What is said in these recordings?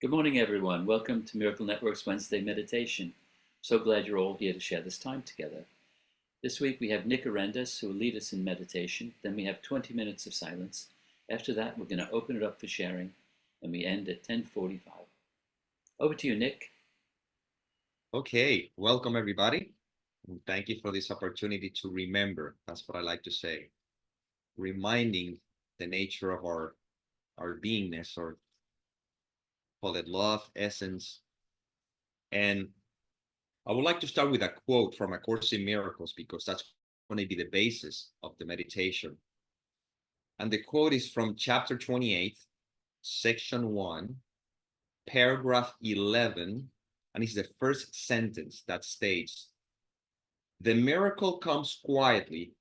Good morning, everyone. Welcome to Miracle Network's Wednesday meditation. So glad you're all here to share this time together. This week we have Nick Arandes, who will lead us in meditation. Then we have 20 minutes of silence. After that, we're going to open it up for sharing, and we end at 10:45. Over to you, Nick. Okay, welcome everybody. And thank you for this opportunity to remember. That's what I like to say. Reminding the nature of our beingness, or call it love, essence. And I would like to start with a quote from A Course in Miracles, because that's going to be the basis of the meditation. And the quote is from chapter 28, section 1, paragraph 11, and it's the first sentence that states, "The miracle comes quietly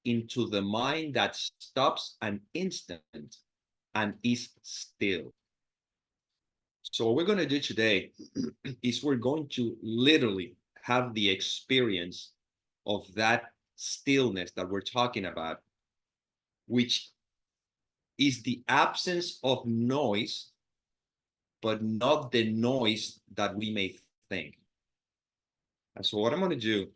into the mind that stops an instant and is still." So what we're going to do today is we're going to literally have the experience of that stillness that we're talking about, which is the absence of noise, but not the noise that we may think. And so what I'm going to do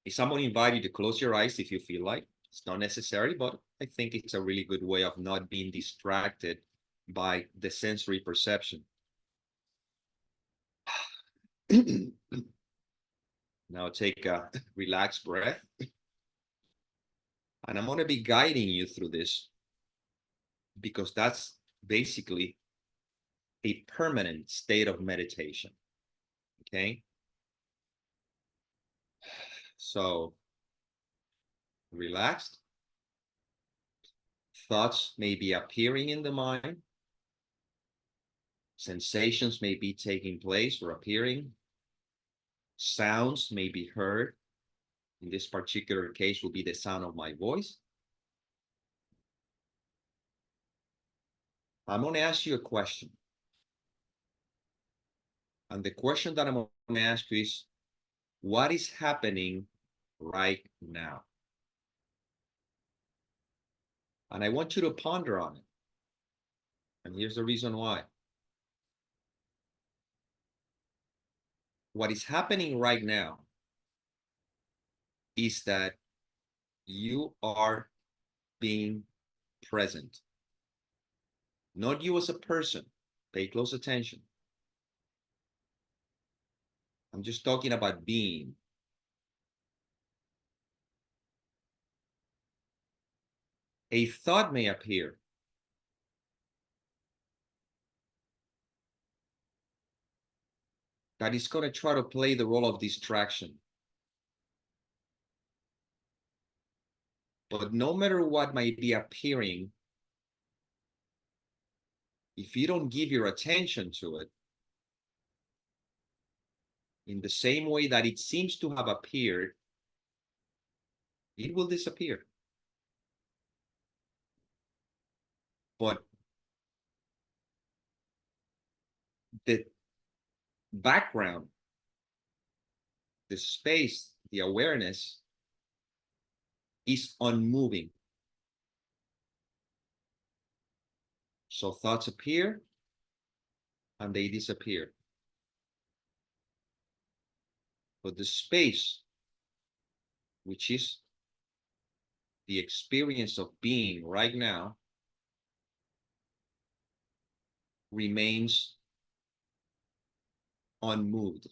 is I'm going to invite you to close your eyes if you feel like. It's not necessary, but I think it's a really good way of not being distracted by the sensory perception. Now take a relaxed breath. And I'm going to be guiding you through this, because that's basically a permanent state of meditation. Okay. So relaxed. Thoughts may be appearing in the mind. Sensations may be taking place or appearing. Sounds may be heard. In this particular case, will be the sound of my voice. I'm going to ask you a question. And the question that I'm going to ask you is, what is happening right now? And I want you to ponder on it. And here's the reason why. What is happening right now is that you are being present. Not you as a person. Pay close attention. I'm just talking about being. A thought may appear. That is going to try to play the role of distraction. But no matter what might be appearing, if you don't give your attention to it, in the same way that it seems to have appeared, it will disappear. But the background, the space, the awareness is unmoving. So thoughts appear and they disappear. But the space, which is the experience of being right now, remains unmoved.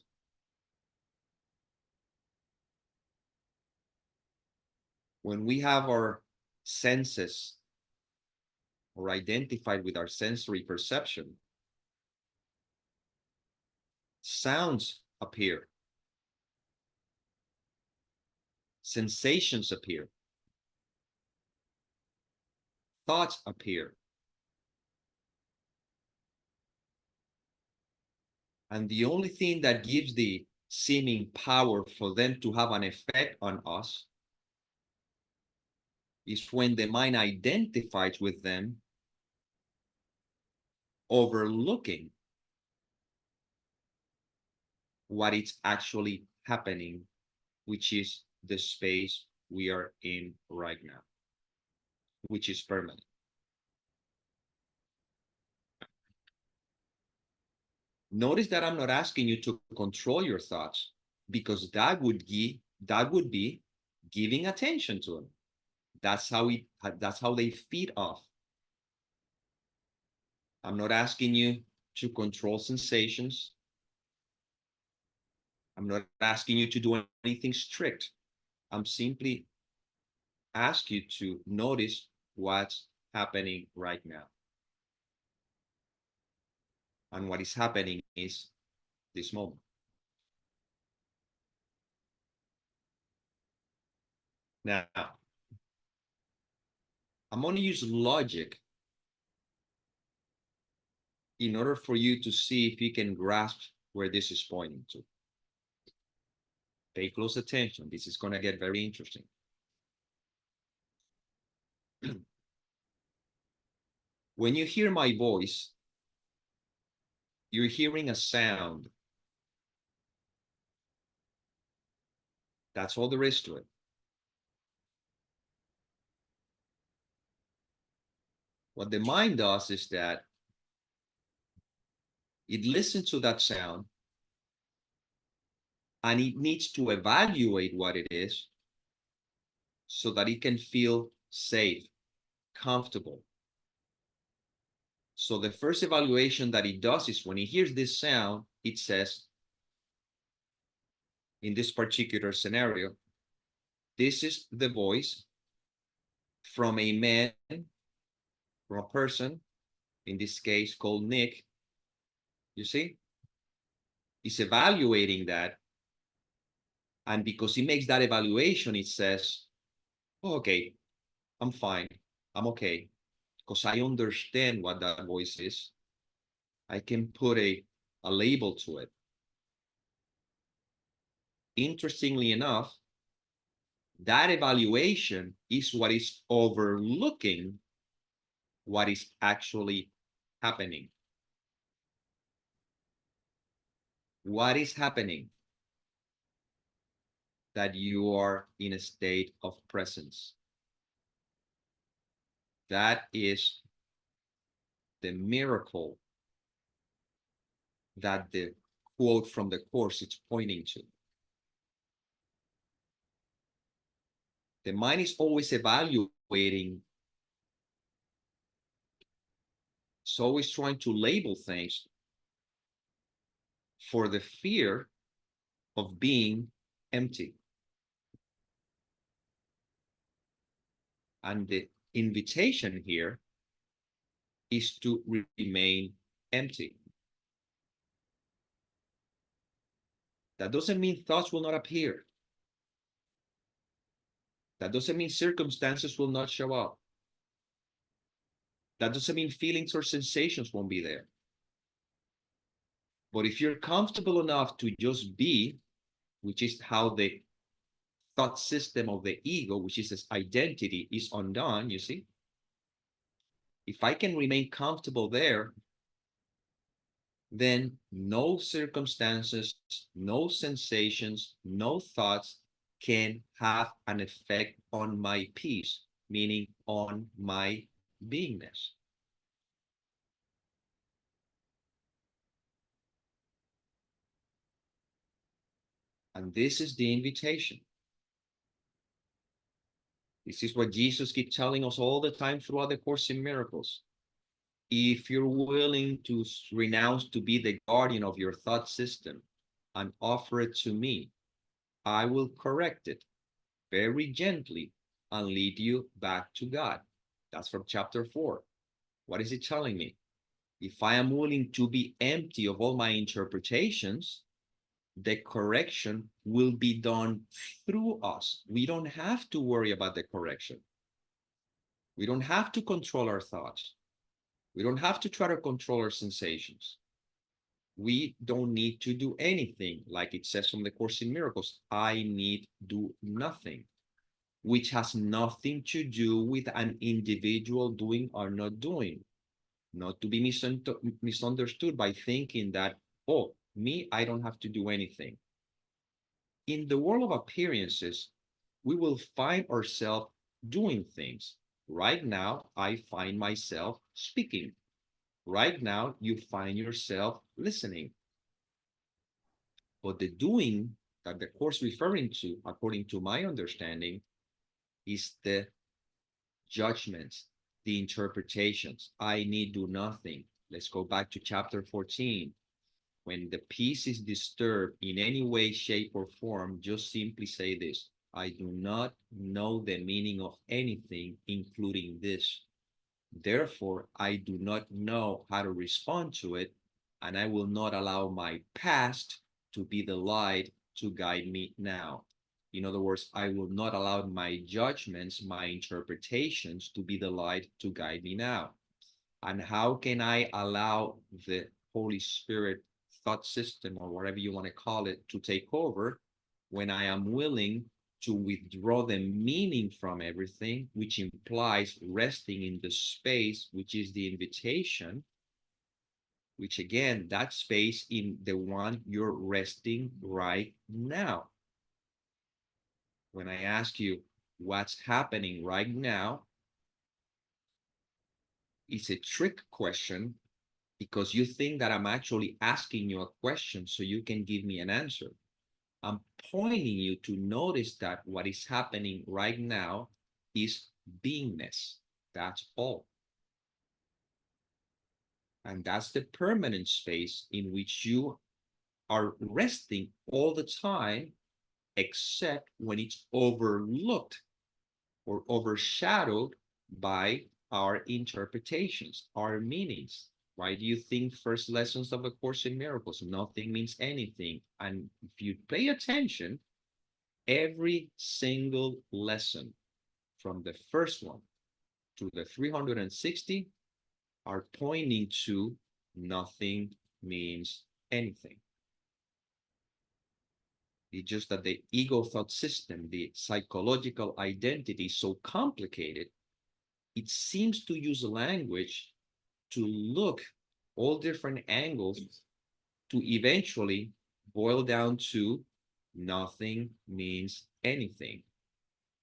When we have our senses, or identified with our sensory perception, sounds appear, sensations appear, thoughts appear. And the only thing that gives the seeming power for them to have an effect on us is when the mind identifies with them, overlooking what is actually happening, which is the space we are in right now, which is permanent. Notice that I'm not asking you to control your thoughts, because that would be giving attention to them. That's how they feed off. I'm not asking you to control sensations. I'm not asking you to do anything strict. I'm simply ask you to notice what's happening right now. And what is happening is this moment. Now, I'm going to use logic in order for you to see if you can grasp where this is pointing to. Pay close attention. This is going to get very interesting. When you hear my voice, you're hearing a sound. That's all there is to it. What the mind does is that it listens to that sound and it needs to evaluate what it is so that it can feel safe, comfortable. So the first evaluation that it does is when it hears this sound, it says, in this particular scenario, this is the voice from a man, from a person, in this case called Nick. You see? He's evaluating that. And because he makes that evaluation, it says, oh, okay, I'm fine. I'm okay. Because I understand what that voice is. I can put a label to it. Interestingly enough, that evaluation is what is overlooking what is actually happening. What is happening? That you are in a state of presence. That is the miracle that the quote from the Course is pointing to. The mind is always evaluating. It's always trying to label things for the fear of being empty. And the invitation here is to remain empty. That doesn't mean thoughts will not appear. That doesn't mean circumstances will not show up. That doesn't mean feelings or sensations won't be there. But if you're comfortable enough to just be, which is how the thought system of the ego, which is this identity, is undone, you see? If I can remain comfortable there, then no circumstances, no sensations, no thoughts can have an effect on my peace, meaning on my beingness. And this is the invitation. This is what Jesus keeps telling us all the time throughout the Course in Miracles. If you're willing to renounce to be the guardian of your thought system and offer it to me, I will correct it very gently and lead you back to God. That's from chapter 4. What is it telling me? If I am willing to be empty of all my interpretations, the correction will be done through us. We don't have to worry about the correction. We don't have to control our thoughts. We don't have to try to control our sensations. We don't need to do anything. Like it says from the Course in Miracles, I need do nothing, which has nothing to do with an individual doing or not doing. Not to be misunderstood by thinking that, oh, me, I don't have to do anything. In the world of appearances, we will find ourselves doing things. Right now, I find myself speaking. Right now, you find yourself listening. But the doing that the course referring to, according to my understanding, is the judgments, the interpretations. I need do nothing. Let's go back to chapter 14. When the peace is disturbed in any way, shape, or form, just simply say this: I do not know the meaning of anything, including this. Therefore, I do not know how to respond to it, and I will not allow my past to be the light to guide me now. In other words, I will not allow my judgments, my interpretations to be the light to guide me now. And how can I allow the Holy Spirit thought system, or whatever you want to call it, to take over when I am willing to withdraw the meaning from everything, which implies resting in the space, which is the invitation, which again, that space in the one you're resting right now. When I ask you what's happening right now, it's a trick question because you think that I'm actually asking you a question so you can give me an answer. I'm pointing you to notice that what is happening right now is beingness. That's all. And that's the permanent space in which you are resting all the time, except when it's overlooked or overshadowed by our interpretations, our meanings. Why do you think first lessons of A Course in Miracles, nothing means anything? And if you pay attention, every single lesson from the first one to the 360 are pointing to nothing means anything. It's just that the ego thought system, the psychological identity is so complicated, it seems to use language to look all different angles to eventually boil down to nothing means anything.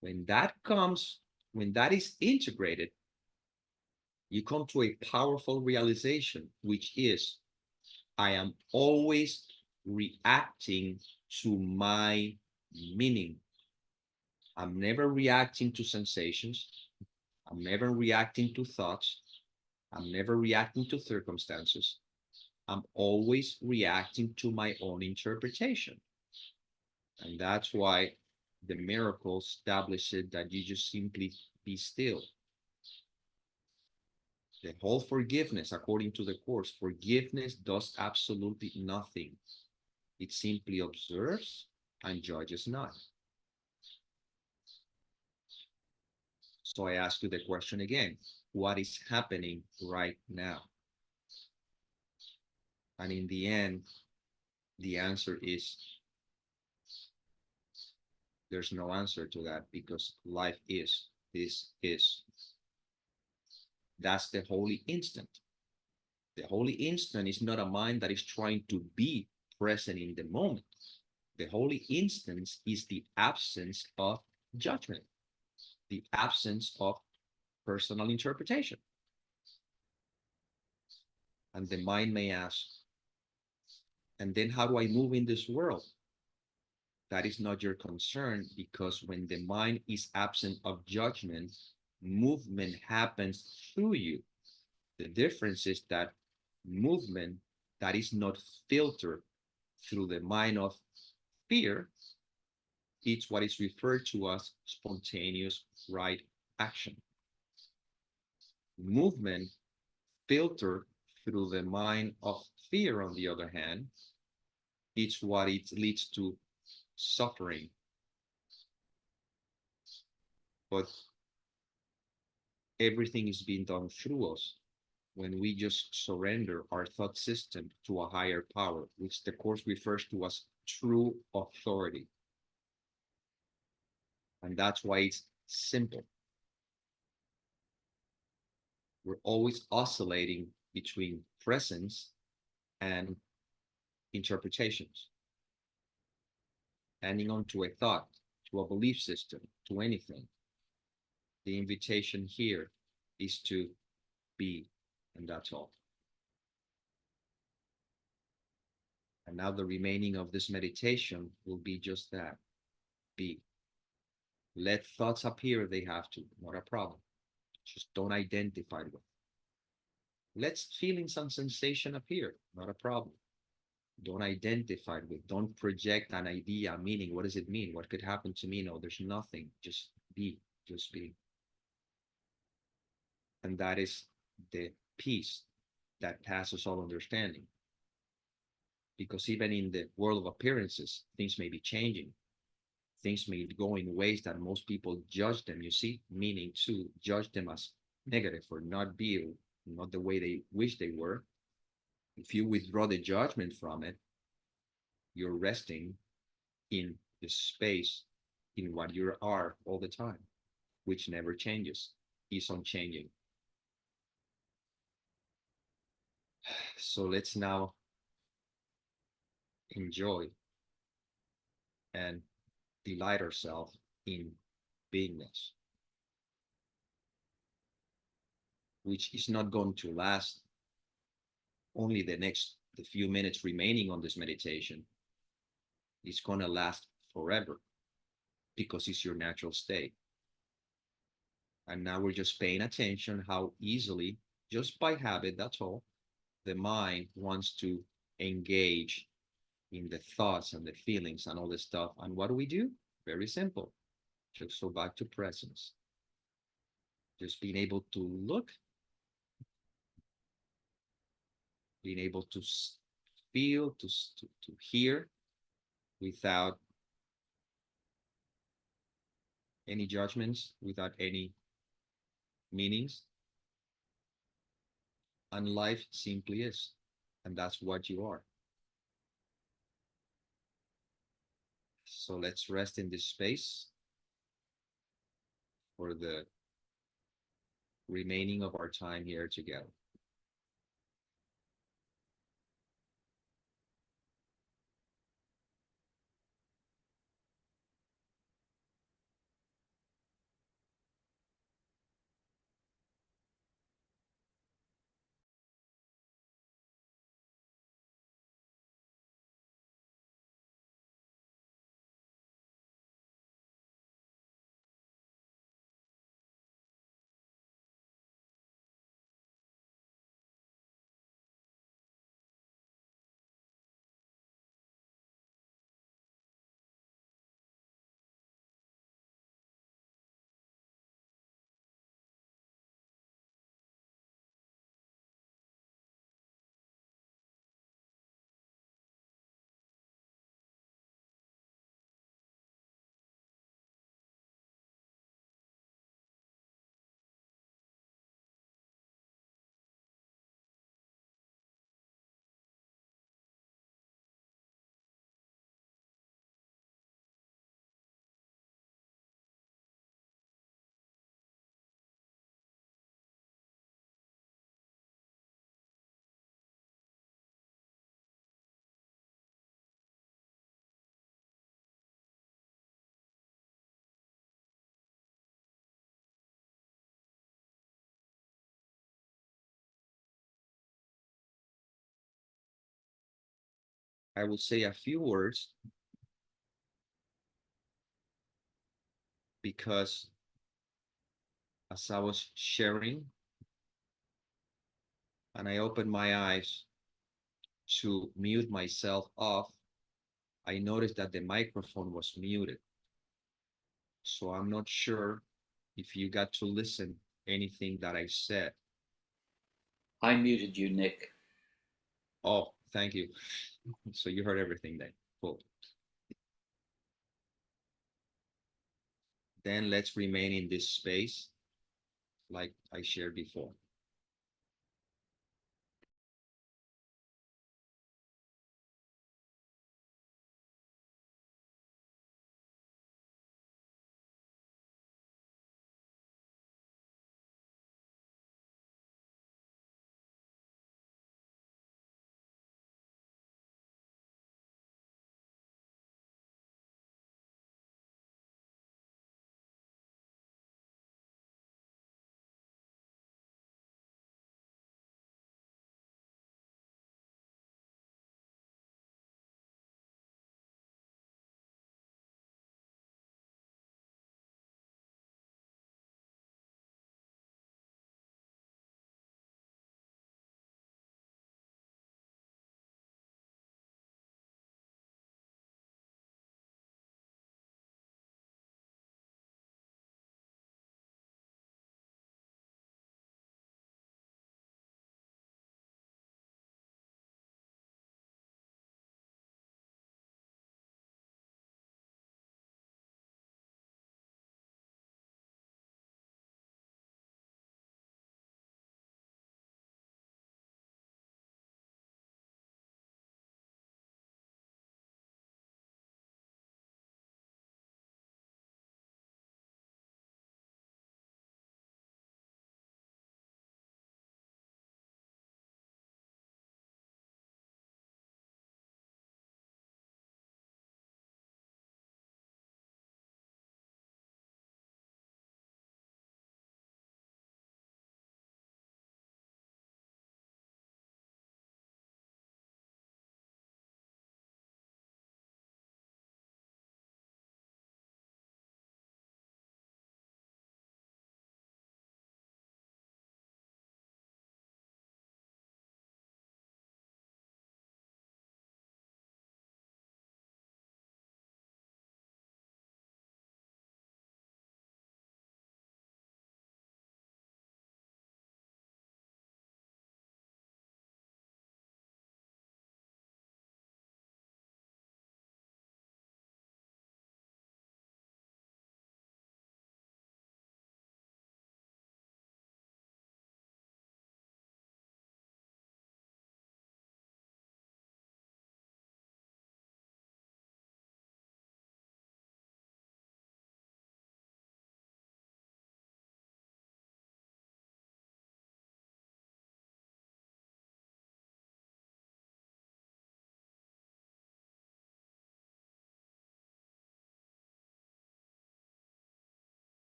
When that comes, when that is integrated, you come to a powerful realization, which is I am always reacting to my meaning. I'm never reacting to sensations. I'm never reacting to thoughts. I'm never reacting to circumstances. I'm always reacting to my own interpretation. And that's why the miracle establishes that you just simply be still. The whole forgiveness, according to the Course, forgiveness does absolutely nothing. It simply observes and judges not. So I ask you the question again, what is happening right now? And in the end, the answer is there's no answer to that because life is, this is. That's the holy instant. The holy instant is not a mind that is trying to be present in the moment. The holy instance is the absence of judgment, the absence of personal interpretation. And the mind may ask, and then how do I move in this world? That is not your concern, because when the mind is absent of judgment, movement happens through you. The difference is that movement that is not filtered through the mind of fear, it's what is referred to as spontaneous right action. Movement filtered through the mind of fear, on the other hand, it's what it leads to suffering. But everything is being done through us when we just surrender our thought system to a higher power, which the Course refers to as true authority. And that's why it's simple. We're always oscillating between presence and interpretations, hanging on to a thought, to a belief system, to anything. The invitation here is to be, and that's all. And now the remaining of this meditation will be just that. Be. Let thoughts appear if they have to, not a problem. Just don't identify with. Let feelings and sensation appear, not a problem. Don't identify with. Don't project an idea, a meaning. What does it mean? What could happen to me? No, there's nothing. Just be, just be. And that is the peace that passes all understanding. Because even in the world of appearances, things may be changing. Things may go in ways that most people judge them, you see, meaning to judge them as negative or not be, not the way they wish they were. If you withdraw the judgment from it, you're resting in the space in what you are all the time, which never changes, is unchanging. So let's now enjoy and delight ourselves in beingness, which is not going to last only the few minutes remaining on this meditation. It's going to last forever because it's your natural state. And now we're just paying attention how easily, just by habit, that's all, the mind wants to engage in the thoughts and the feelings and all this stuff. And what do? Very simple. Just go back to presence. Just being able to look, being able to feel, to hear without any judgments, without any meanings. And life simply is. And that's what you are. So let's rest in this space for the remaining of our time here together. I will say a few words because as I was sharing and I opened my eyes to mute myself off, I noticed that the microphone was muted. So I'm not sure if you got to listen anything that I said. I muted you, Nick. Oh, thank you. So you heard everything then. Cool. Then let's remain in this space like I shared before.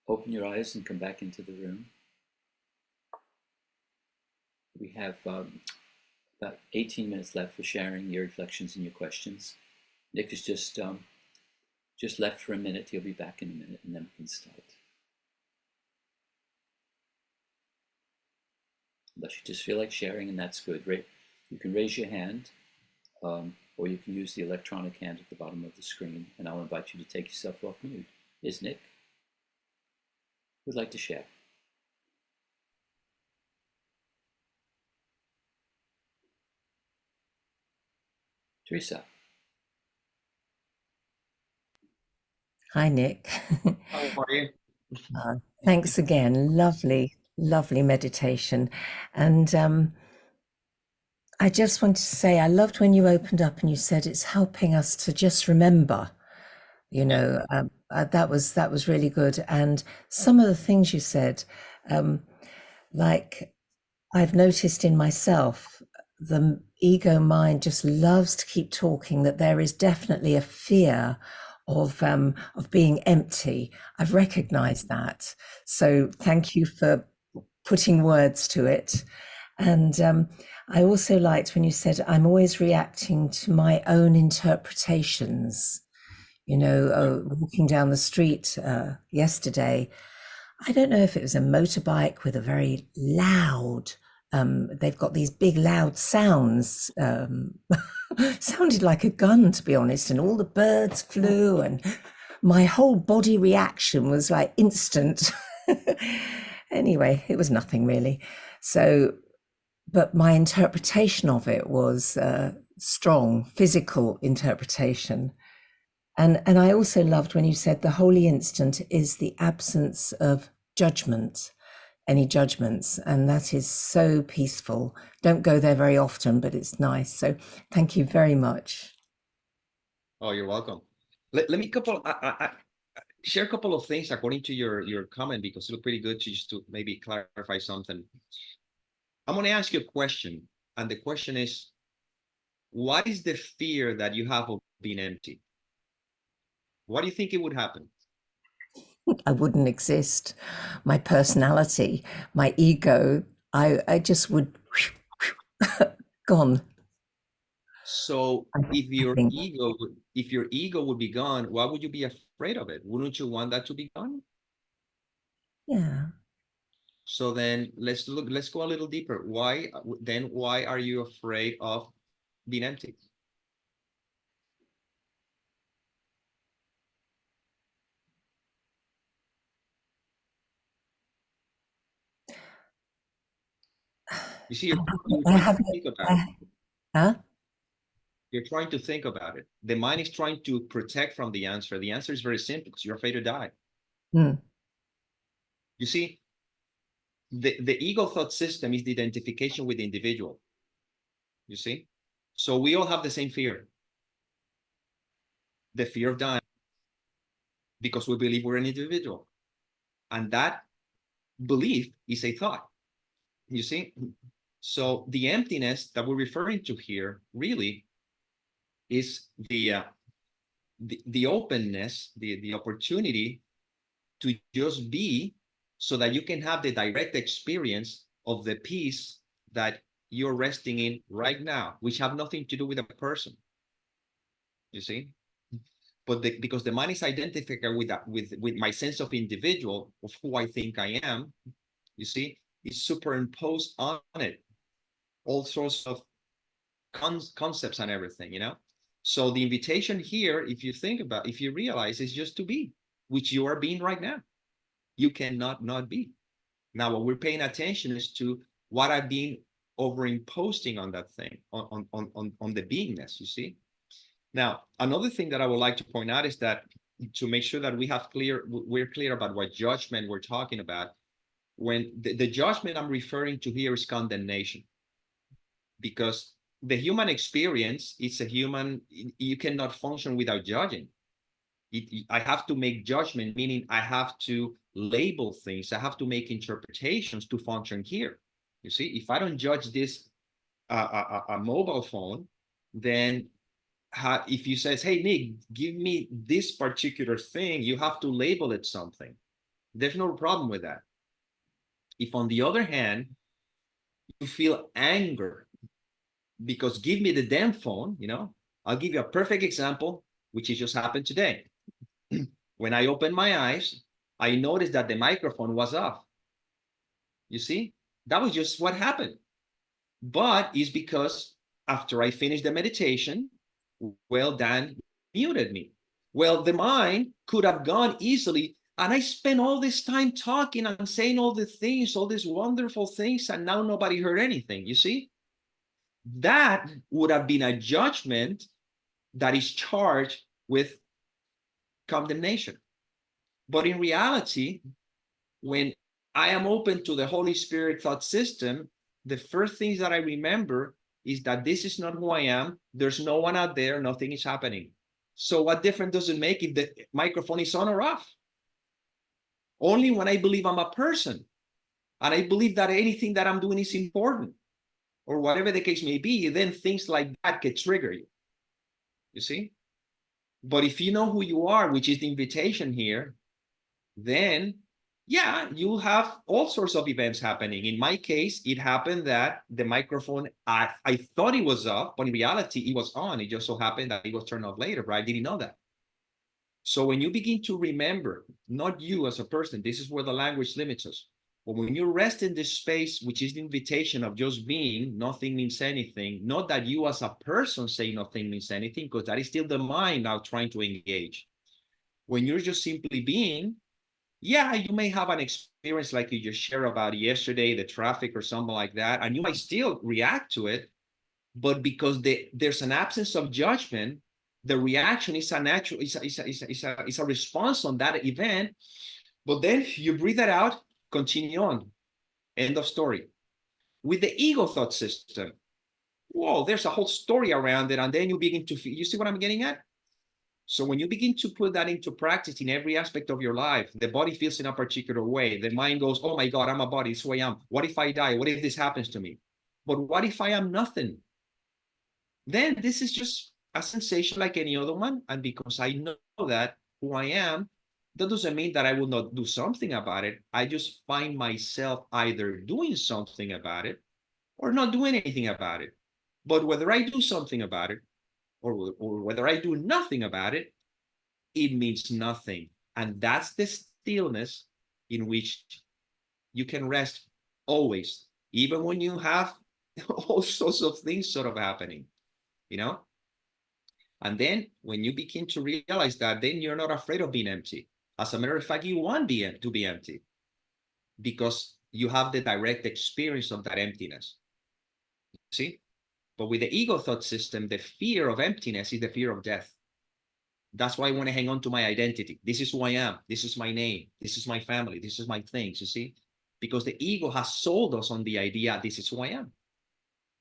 open your eyes and come back into the room. We have about 18 minutes left for sharing your reflections and your questions. Nick is just left for a minute. He'll be back in a minute, and then we can start. Unless you just feel like sharing, and that's good. Right? You can raise your hand, or you can use the electronic hand at the bottom of the screen, and I'll invite you to take yourself off mute. Is Nick? Who'd like to share? Teresa. Hi, Nick. How are you? Thanks again. Lovely, lovely meditation. And I just wanted to say, I loved when you opened up and you said it's helping us to just remember. That was really good. And some of the things you said, like I've noticed in myself, the ego mind just loves to keep talking, that there is definitely a fear of being empty. I've recognized that. So thank you for putting words to it. And I also liked when you said, I'm always reacting to my own interpretations. Walking down the street yesterday, I don't know if it was a motorbike with a very loud, they've got these big loud sounds, sounded like a gun, to be honest, and all the birds flew and my whole body reaction was like instant. Anyway, it was nothing really. So, but my interpretation of it was strong, physical interpretation. And I also loved when you said the holy instant is the absence of judgment, any judgments, and that is so peaceful. Don't go there very often, but it's nice. So thank you very much. Oh, you're welcome. Let me share a couple of things according to your comment, because it looked pretty good to just to maybe clarify something. I'm going to ask you a question, and the question is, what is the fear that you have of being empty? What do you think it would happen? I wouldn't exist. My personality, my ego, I just would gone. So I think. if your ego would be gone, why would you be afraid of it? Wouldn't you want that to be gone? Yeah. So then let's go a little deeper. Why are you afraid of being empty? You see, you're I trying to haven't. think about it. Huh? You're trying to think about it. The mind is trying to protect from the answer. The answer is very simple, because you're afraid to die. Mm. You see, the ego thought system is the identification with the individual. You see? So we all have the same fear. The fear of dying, because we believe we're an individual. And that belief is a thought. You see? So the emptiness that we're referring to here really is the openness, the opportunity to just be, so that you can have the direct experience of the peace that you're resting in right now, which have nothing to do with a person. You see? But because the mind is identified with my sense of individual, of who I think I am, you see, it's superimposed on it all sorts of concepts and everything, So the invitation here, if you realize, is just to be, which you are being right now. You cannot not be. Now, what we're paying attention is to what I've been overimposing on that thing, on the beingness, you see? Now, another thing that I would like to point out is that, to make sure that we're clear about what judgment we're talking about, when the judgment I'm referring to here is condemnation. Because the human experience, you cannot function without judging. I have to make judgment, meaning I have to label things. I have to make interpretations to function here. You see, if I don't judge this a mobile phone, then if you says, hey, Nick, give me this particular thing, you have to label it something. There's no problem with that. If on the other hand, you feel anger because give me the damn phone, I'll give you a perfect example, which has just happened today. When I opened my eyes, I noticed that the microphone was off. You see, that was just what happened. But it's because after I finished the meditation, well, Dan muted me. Well, the mind could have gone easily, and I spent all this time talking and saying all the things, all these wonderful things, and now nobody heard anything. You see, that would have been a judgment that is charged with condemnation. But in reality, when I am open to the Holy Spirit thought system, the first things that I remember is that this is not who I am. There's no one out there. Nothing is happening. So what difference does it make if the microphone is on or off? Only when I believe I'm a person and I believe that anything that I'm doing is important or whatever the case may be, then things like that can trigger you. You see? But if you know who you are, which is the invitation here, then yeah, you'll have all sorts of events happening. In my case, it happened that the microphone, I thought it was off, but in reality, it was on. It just so happened that it was turned off later, but I didn't know that. So when you begin to remember, not you as a person, this is where the language limits us. But when you rest in this space, which is the invitation of just being, nothing means anything, not that you as a person say nothing means anything, because that is still the mind now trying to engage. When you're just simply being, yeah, you may have an experience like you just shared about yesterday, the traffic or something like that, and you might still react to it, but because there's an absence of judgment, the reaction is a natural, is a response on that event. But then you breathe that out, continue on, end of story. With the ego thought system, whoa, there's a whole story around it, and then you begin to feel, you see what I'm getting at? So when you begin to put that into practice in every aspect of your life, the body feels in a particular way. The mind goes, oh my God, I'm a body, it's who I am. What if I die? What if this happens to me? But what if I am nothing? Then this is just a sensation like any other one. And because I know that who I am, that doesn't mean that I will not do something about it. I just find myself either doing something about it or not doing anything about it. But whether I do something about it or whether I do nothing about it, it means nothing. And that's the stillness in which you can rest always, even when you have all sorts of things sort of happening, you know? And then when you begin to realize that, then you're not afraid of being empty. As a matter of fact, you want to be empty because you have the direct experience of that emptiness. See? But with the ego thought system, the fear of emptiness is the fear of death. That's why I want to hang on to my identity. This is who I am. This is my name. This is my family. This is my things, you see? Because the ego has sold us on the idea, this is who I am.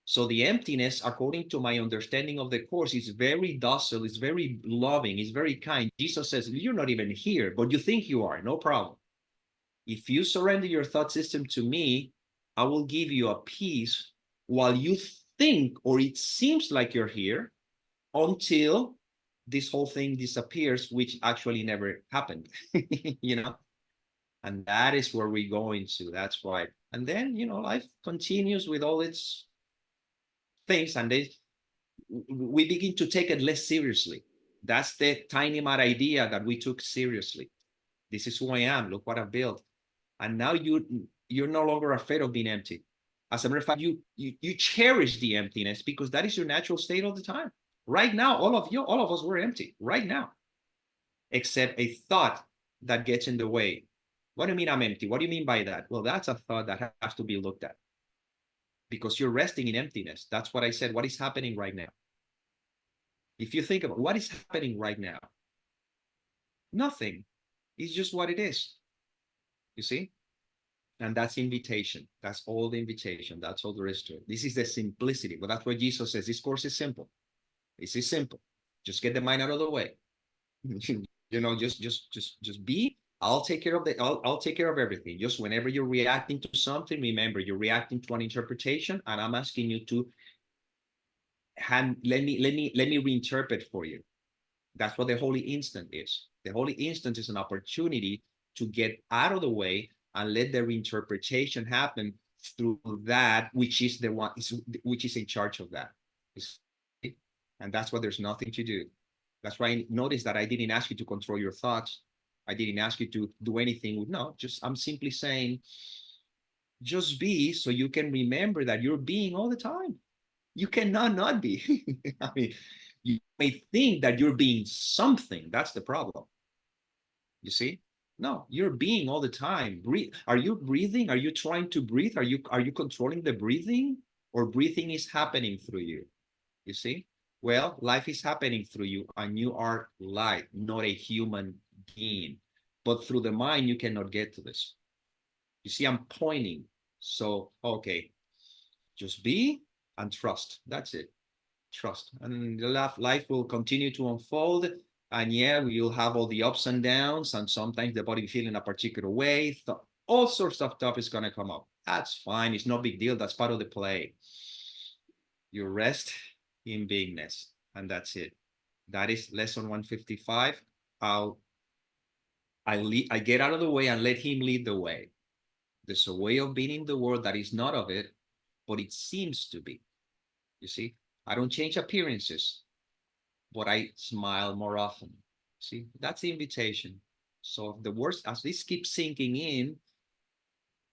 So the emptiness, according to my understanding of the Course, is very docile, it's very loving, it's very kind. Jesus says, you're not even here, but you think you are, no problem. If you surrender your thought system to me, I will give you a peace while you think, or it seems like you're here, until this whole thing disappears, which actually never happened, you know? And that is where we're going to, that's why. And then, life continues with all its things, and we begin to take it less seriously. That's the tiny mad idea that we took seriously. This is who I am, look what I've built. And now you're no longer afraid of being empty. As a matter of fact, you cherish the emptiness because that is your natural state all the time. Right now, all of us were empty right now, except a thought that gets in the way. What do you mean I'm empty? What do you mean by that? Well, that's a thought that has to be looked at because you're resting in emptiness. That's what I said. What is happening right now? If you think about what is happening right now, nothing. It's just what it is. You see? And that's invitation. That's all the invitation. That's all there is to it. This is the simplicity. But that's what Jesus says. This Course is simple. This is simple. Just get the mind out of the way. Just be. I'll take care of I'll take care of everything. Just whenever you're reacting to something, remember you're reacting to an interpretation, and I'm asking you to let me reinterpret for you. That's what the holy instant is. The holy instant is an opportunity to get out of the way and let the reinterpretation happen through that which is the one which is in charge of that. And that's why there's nothing to do. That's why I notice that I didn't ask you to control your thoughts. I didn't ask you to do anything with, no, just I'm simply saying, just be, so you can remember that you're being all the time. You cannot not be. I mean, you may think that you're being something. That's the problem. You see? No, you're being all the time. Breathe. Are you breathing? Are you trying to breathe? Are you controlling the breathing, or breathing is happening through you? You see? Well, life is happening through you, and you are light, not a human being. But through the mind, you cannot get to this. You see, I'm pointing. So, okay, just be and trust. That's it. Trust. And the life will continue to unfold. And yeah, you'll have all the ups and downs, and sometimes the body feel in a particular way. All sorts of stuff is going to come up. That's fine. It's no big deal. That's part of the play. You rest in beingness, and that's it. That is lesson 155. I get out of the way and let him lead the way. There's a way of being in the world that is not of it, but it seems to be. You see, I don't change appearances, but I smile more often. See, that's the invitation. So the words, as this keeps sinking in,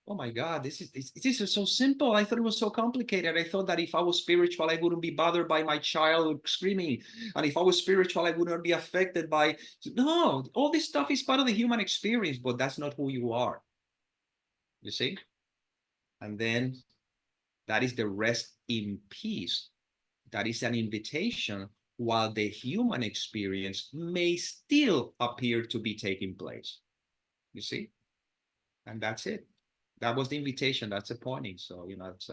oh my God, this is so simple. I thought it was so complicated. I thought that if I was spiritual, I wouldn't be bothered by my child screaming. And if I was spiritual, I would not be affected by, no, all this stuff is part of the human experience, but that's not who you are. You see? And then that is the rest in peace. That is an invitation while the human experience may still appear to be taking place. You see? And that's it. That was the invitation. That's the pointing. So, you know, it's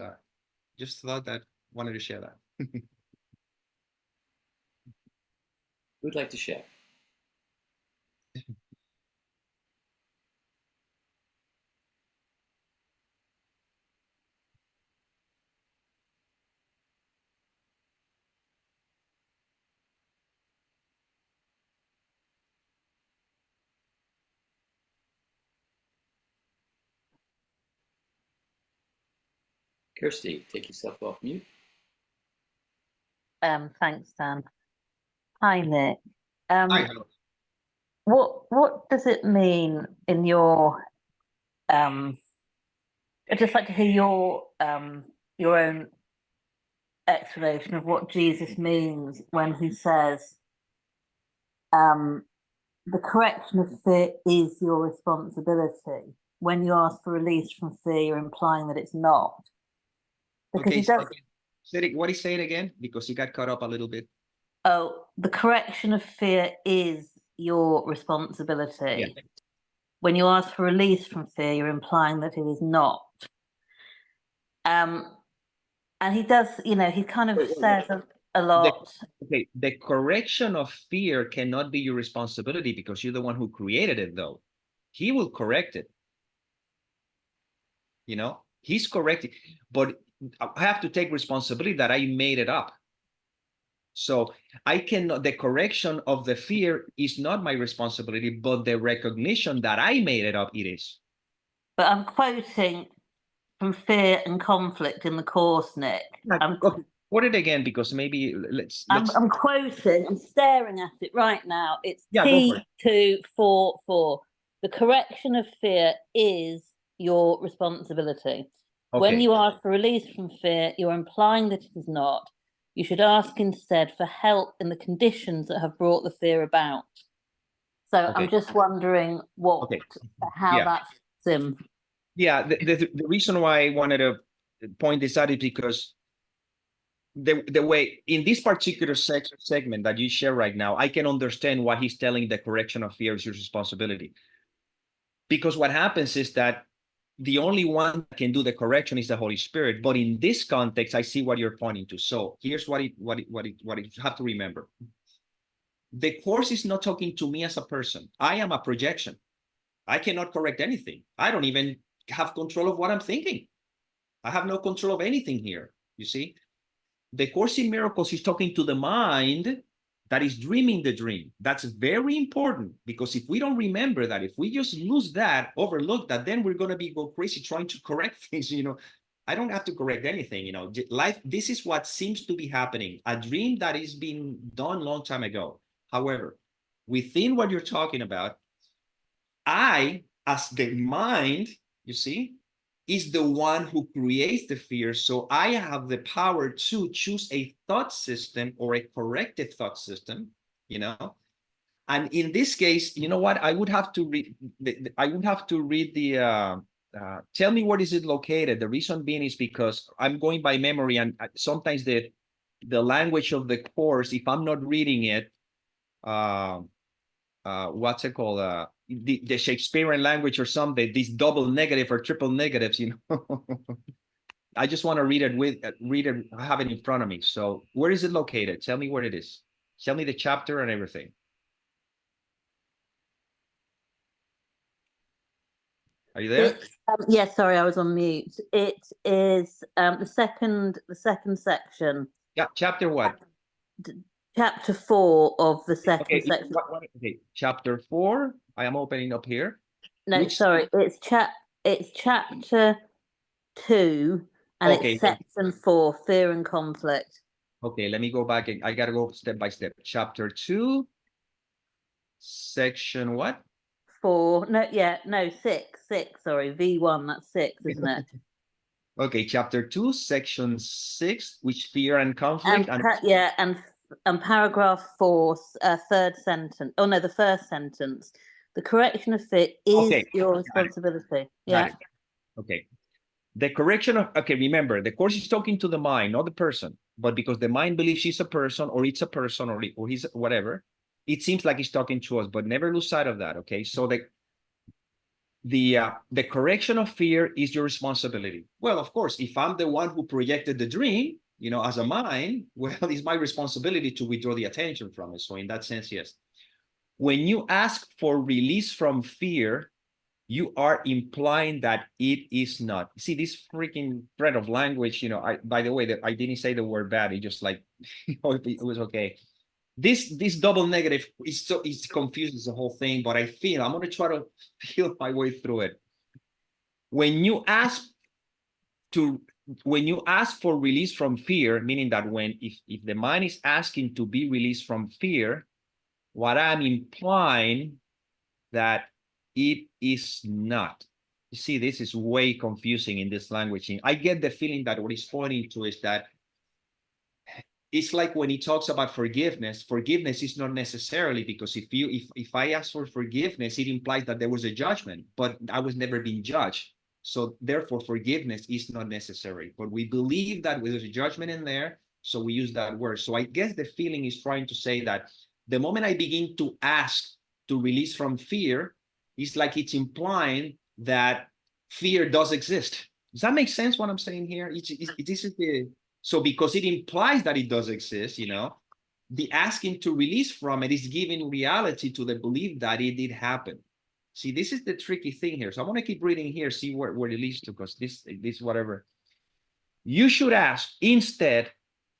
just thought that wanted to share that. Who'd like to share? Kirsty, take yourself off mute. Thanks, Dan. Hi, Nick. Hi, What does it mean in your I'd just like to hear your own explanation of what Jesus means when he says the correction of fear is your responsibility. When you ask for release from fear, you're implying that it's not. Because okay, he does. what is saying again? Because he got caught up a little bit. Oh, the correction of fear is your responsibility. Yeah. When you ask for release from fear, you're implying that it is not. And he does, you know, he kind of says a lot. The correction of fear cannot be your responsibility because you're the one who created it, though. He will correct it. You know, he's correcting, but I have to take responsibility that I made it up. So I cannot, the correction of the fear is not my responsibility, but the recognition that I made it up, it is. But I'm quoting from Fear and Conflict in the course, Nick. Okay, quote it again, because maybe I'm quoting, I'm staring at it right now. It's T244. The correction of fear is your responsibility. Okay. When you ask for release from fear, you're implying that it is not. You should ask instead for help in the conditions that have brought the fear about. So I'm just wondering how that fits in. Yeah, the reason why I wanted to point this out is because the way in this particular segment that you share right now, I can understand why he's telling the correction of fear is your responsibility. Because what happens is that the only one that can do the correction is the Holy Spirit. But in this context, I see what you're pointing to. So here's what you have to remember. The course is not talking to me as a person. I am a projection. I cannot correct anything. I don't even have control of what I'm thinking. I have no control of anything here. You see, the Course in Miracles is talking to the mind that is dreaming the dream. That's very important, because if we don't remember that, if we just lose that, overlook that, then we're going to go crazy trying to correct things. I don't have to correct anything. Life, this is what seems to be happening, a dream that is being done a long time ago. However, within what you're talking about, I, as the mind, you see, is the one who creates the fear. So I have the power to choose a thought system or a corrected thought system, And in this case, you know what? I would have to read. Tell me where is it located. The reason being is because I'm going by memory, and sometimes the language of the course, if I'm not reading it, what's it called? The Shakespearean language or something, these double negative or triple negatives, I just want to read it, I have it in front of me. So where is it located? Tell me where it is. Tell me the chapter and everything. Are you there? Yes, sorry, I was on mute. It is the second section. Yeah, chapter what? Chapter 4 of the second section. Okay, chapter 4. I am opening up here. No, sorry, it's chapter 2, and it's section 4, fear and conflict. Okay, let me go back. I gotta go step by step. Chapter 2, section what? 4. No, 6. Sorry, V1. That's 6, isn't it? Okay, chapter 2, section 6, which fear and conflict. And paragraph 4, third sentence. Oh no, the first sentence. The correction of fear is your responsibility. Yeah. Okay. The correction of, remember, the course is talking to the mind, not the person. But because the mind believes she's a person, or it's a person, or he's whatever, it seems like he's talking to us, but never lose sight of that, okay? So the correction of fear is your responsibility. Well, of course, if I'm the one who projected the dream, as a mind, well, it's my responsibility to withdraw the attention from it. So in that sense, yes. When you ask for release from fear, you are implying that it is not. See, this freaking thread of language, by the way, that I didn't say the word bad. It just like, it was okay. This double negative it confuses the whole thing, but I'm going to try to feel my way through it. When you ask for release from fear, meaning that if the mind is asking to be released from fear, what I'm implying that it is not. You see, this is way confusing in this language. I get the feeling that what he's pointing to is that it's like when he talks about forgiveness is not necessarily, because if I ask for forgiveness, it implies that there was a judgment, but I was never being judged. So therefore, forgiveness is not necessary. But we believe that there's a judgment in there, so we use that word. So I guess the feeling is trying to say that the moment I begin to ask to release from fear, it's like it's implying that fear does exist. Does that make sense what I'm saying here? So because it implies that it does exist, the asking to release from it is giving reality to the belief that it did happen. See, this is the tricky thing here. So I want to keep reading here, see where it leads to, because this whatever. You should ask instead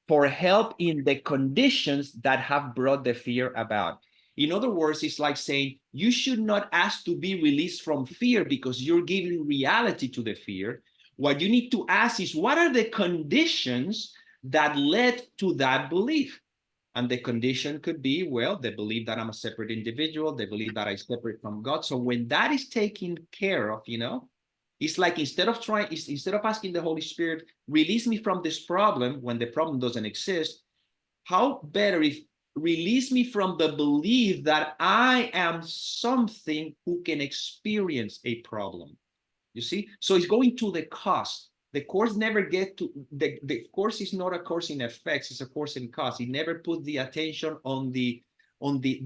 for help in the conditions that have brought the fear about. In other words, it's like saying you should not ask to be released from fear because you're giving reality to the fear. What you need to ask is, what are the conditions that led to that belief? And the condition could be, well, the belief that I'm a separate individual, the belief that I separate from God. So when that is taken care of, it's like instead of asking the Holy Spirit, release me from this problem when the problem doesn't exist, how better if release me from the belief that I am something who can experience a problem. You see? So it's going to the cause. The course never get to the course is not a course in effects, it's a course in cause. It never put the attention on the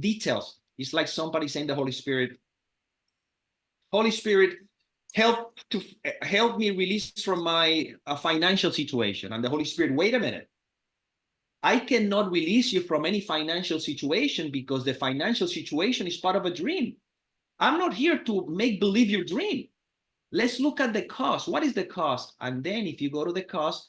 details. It's like somebody saying the Holy Spirit, help me release from my financial situation. And the Holy Spirit, wait a minute. I cannot release you from any financial situation because the financial situation is part of a dream. I'm not here to make believe your dream. Let's look at the cost. What is the cost? And then if you go to the cost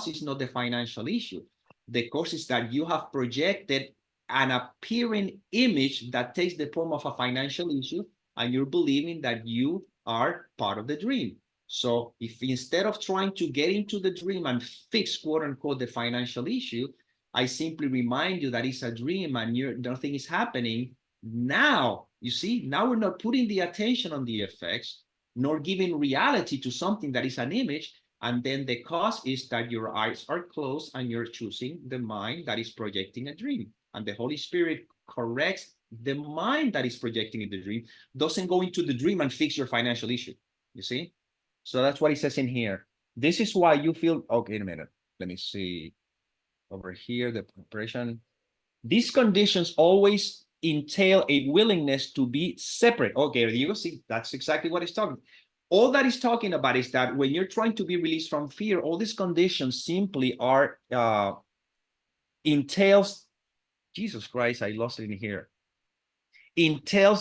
is not the financial issue. The cost is that you have projected an appearing image that takes the form of a financial issue, and you're believing that you are part of the dream. So if instead of trying to get into the dream and fix, quote unquote, the financial issue, I simply remind you that it's a dream and nothing is happening. Now, you see, now we're not putting the attention on the effects, nor giving reality to something that is an image. And then the cause is that your eyes are closed and you're choosing the mind that is projecting a dream. And the Holy Spirit corrects the mind that is projecting the dream, doesn't go into the dream and fix your financial issue. You see? So that's what it says in here. This is why you feel, okay, in a minute. Let me see. Over here, the preparation. These conditions always entail a willingness to be separate. Okay, you see, that's exactly what it's talking. All that is talking about is that when you're trying to be released from fear, all these conditions simply are entails, Jesus Christ, I lost it in here. Entail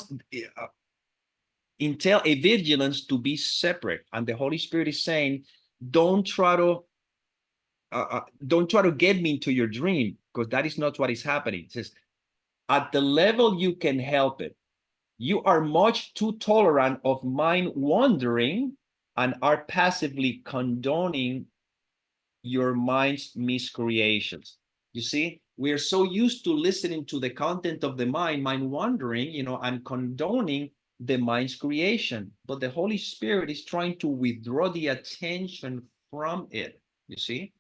a vigilance to be separate. And the Holy Spirit is saying, don't try to get me into your dream, because that is not what is happening. It says, at the level you can help it, you are much too tolerant of mind wandering and are passively condoning your mind's miscreations. You see, we are so used to listening to the content of the mind wandering, and condoning the mind's creation. But the Holy Spirit is trying to withdraw the attention from it, you see?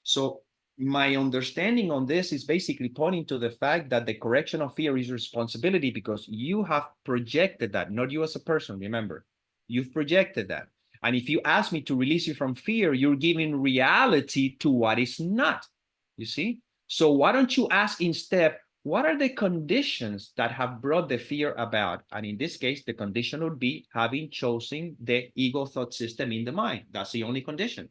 So my understanding on this is basically pointing to the fact that the correction of fear is responsibility, because you have projected that, not you as a person, remember. You've projected that. And if you ask me to release you from fear, you're giving reality to what is not, you see? So why don't you ask instead, what are the conditions that have brought the fear about? And in this case, the condition would be having chosen the ego thought system in the mind. That's the only condition.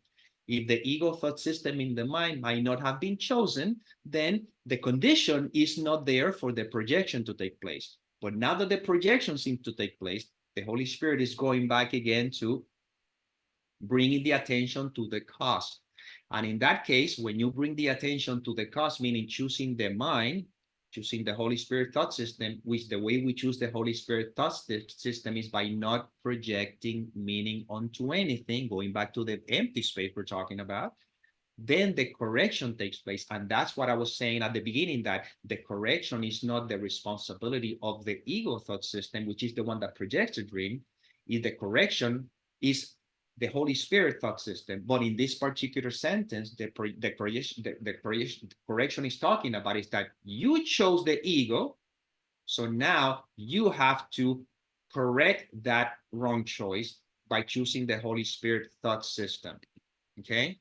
If the ego thought system in the mind might not have been chosen, then the condition is not there for the projection to take place. But now that the projection seems to take place, the Holy Spirit is going back again to bringing the attention to the cause. And in that case, when you bring the attention to the cause, meaning choosing the mind, choosing the Holy Spirit thought system, which the way we choose the Holy Spirit thought system is by not projecting meaning onto anything, going back to the empty space we're talking about, then the correction takes place. And that's what I was saying at the beginning, that the correction is not the responsibility of the ego thought system, which is the one that projects a dream. If the correction is the Holy Spirit thought system. But in this particular sentence, the correction is talking about is that you chose the ego. So now you have to correct that wrong choice by choosing the Holy Spirit thought system. Okay.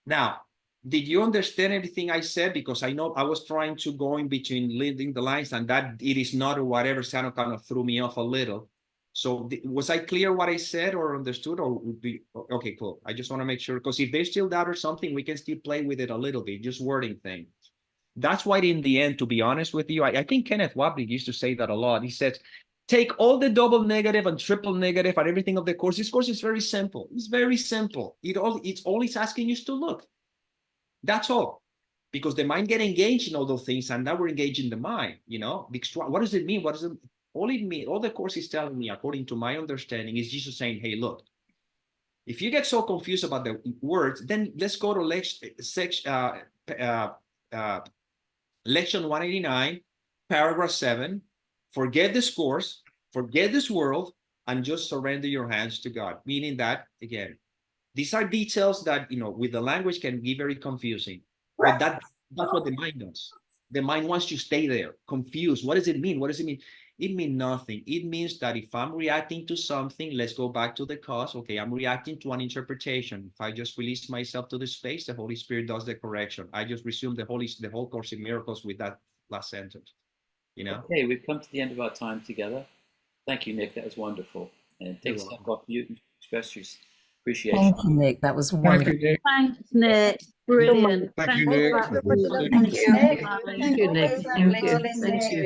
Now, did you understand everything I said? Because I know I was trying to go in between leading the lines, and that it is not, or whatever sound kind of threw me off a little. So was I clear what I said or understood, or would be okay? Cool. I just want to make sure, because if there's still doubt or something, we can still play with it a little bit, just wording thing. That's why in the end, to be honest with you, I think Kenneth Wapnick used to say that a lot. He said, take all the double negative and triple negative and everything of the course. This course is very simple. It's very simple. It's all it's asking you to look. That's all. Because the mind get engaged in all those things, and now we're engaged in the mind, Because what does it mean? What does it mean? All the course is telling me, according to my understanding, is Jesus saying, hey, look, if you get so confused about the words, then let's go to Lection 189, paragraph 7. Forget this course, forget this world, and just surrender your hands to God. Meaning that, again, these are details that, with the language can be very confusing. But that's what the mind does. The mind wants to stay there, confused. What does it mean? What does it mean? It means nothing. It means that if I'm reacting to something, let's go back to the cause. Okay, I'm reacting to an interpretation. If I just release myself to the space, the Holy Spirit does the correction. I just resume the whole Course in Miracles with that last sentence. Okay, we've come to the end of our time together. Thank you, Nick. That was wonderful. And take a step off mute and express your appreciation. Thank you, Nick. That was wonderful. Thank you, Nick. Thanks, Nick. Brilliant. Thank you, Nick. Thank Thank you. you, Nick. Thank you. Thank you.